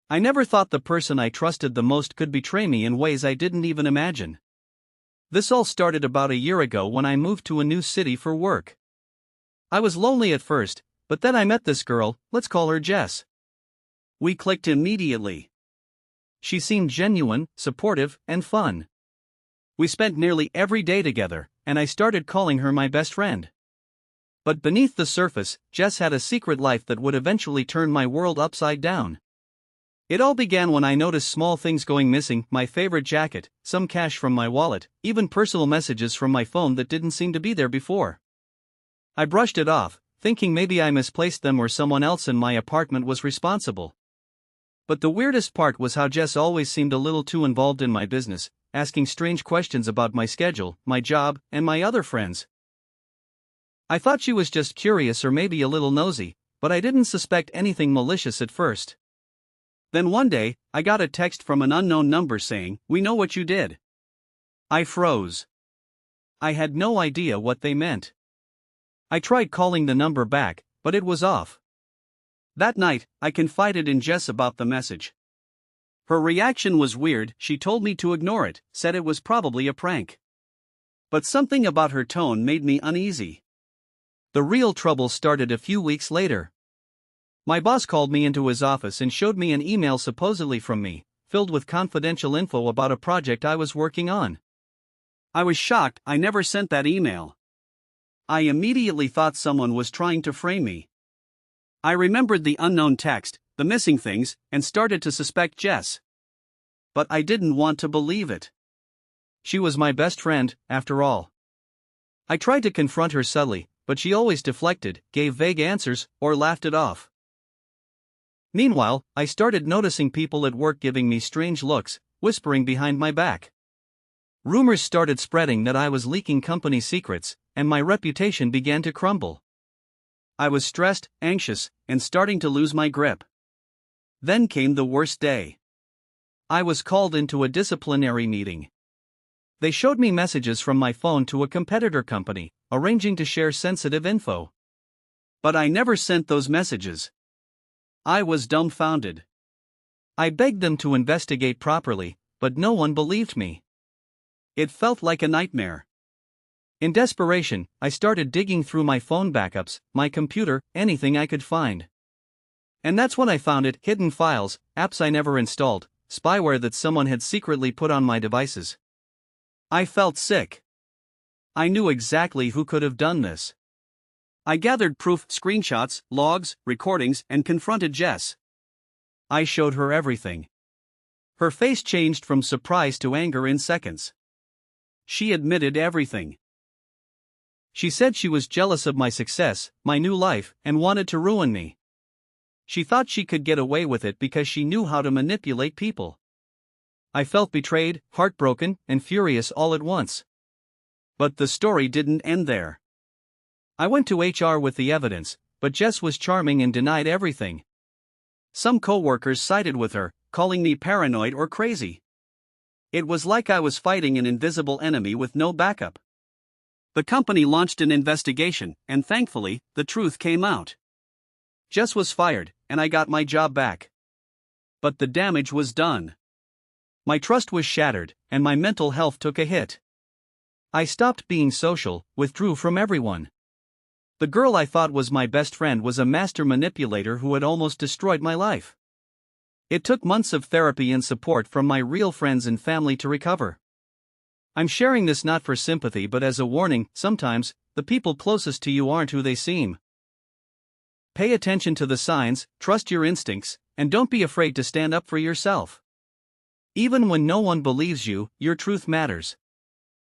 I never thought the person I trusted the most could betray me in ways I didn't even imagine. This all started about a year ago when I moved to a new city for work. I was lonely at first, but then I met this girl, let's call her Jess. We clicked immediately. She seemed genuine, supportive, and fun. We spent nearly every day together, and I started calling her my best friend. But beneath the surface, Jess had a secret life that would eventually turn my world upside down. It all began when I noticed small things going missing: my favorite jacket, some cash from my wallet, even personal messages from my phone that didn't seem to be there before. I brushed it off, thinking maybe I misplaced them or someone else in my apartment was responsible. But the weirdest part was how Jess always seemed a little too involved in my business, asking strange questions about my schedule, my job, and my other friends. I thought she was just curious or maybe a little nosy, but I didn't suspect anything malicious at first. Then one day, I got a text from an unknown number saying, "We know what you did." I froze. I had no idea what they meant. I tried calling the number back, but it was off. That night, I confided in Jess about the message. Her reaction was weird. She told me to ignore it, said it was probably a prank. But something about her tone made me uneasy. The real trouble started a few weeks later. My boss called me into his office and showed me an email supposedly from me, filled with confidential info about a project I was working on. I was shocked. I never sent that email. I immediately thought someone was trying to frame me. I remembered the unknown text, the missing things, and started to suspect Jess. But I didn't want to believe it. She was my best friend, after all. I tried to confront her subtly, but she always deflected, gave vague answers, or laughed it off. Meanwhile, I started noticing people at work giving me strange looks, whispering behind my back. Rumors started spreading that I was leaking company secrets, and my reputation began to crumble. I was stressed, anxious, and starting to lose my grip. Then came the worst day. I was called into a disciplinary meeting. They showed me messages from my phone to a competitor company, arranging to share sensitive info. But I never sent those messages. I was dumbfounded. I begged them to investigate properly, but no one believed me. It felt like a nightmare. In desperation, I started digging through my phone backups, my computer, anything I could find. And that's when I found it: hidden files, apps I never installed, spyware that someone had secretly put on my devices. I felt sick. I knew exactly who could have done this. I gathered proof, screenshots, logs, recordings, and confronted Jess. I showed her everything. Her face changed from surprise to anger in seconds. She admitted everything. She said she was jealous of my success, my new life, and wanted to ruin me. She thought she could get away with it because she knew how to manipulate people. I felt betrayed, heartbroken, and furious all at once. But the story didn't end there. I went to HR with the evidence, but Jess was charming and denied everything. Some coworkers sided with her, calling me paranoid or crazy. It was like I was fighting an invisible enemy with no backup. The company launched an investigation, and thankfully, the truth came out. Jess was fired, and I got my job back. But the damage was done. My trust was shattered, and my mental health took a hit. I stopped being social, withdrew from everyone. The girl I thought was my best friend was a master manipulator who had almost destroyed my life. It took months of therapy and support from my real friends and family to recover. I'm sharing this not for sympathy but as a warning: sometimes, the people closest to you aren't who they seem. Pay attention to the signs, trust your instincts, and don't be afraid to stand up for yourself. Even when no one believes you, your truth matters.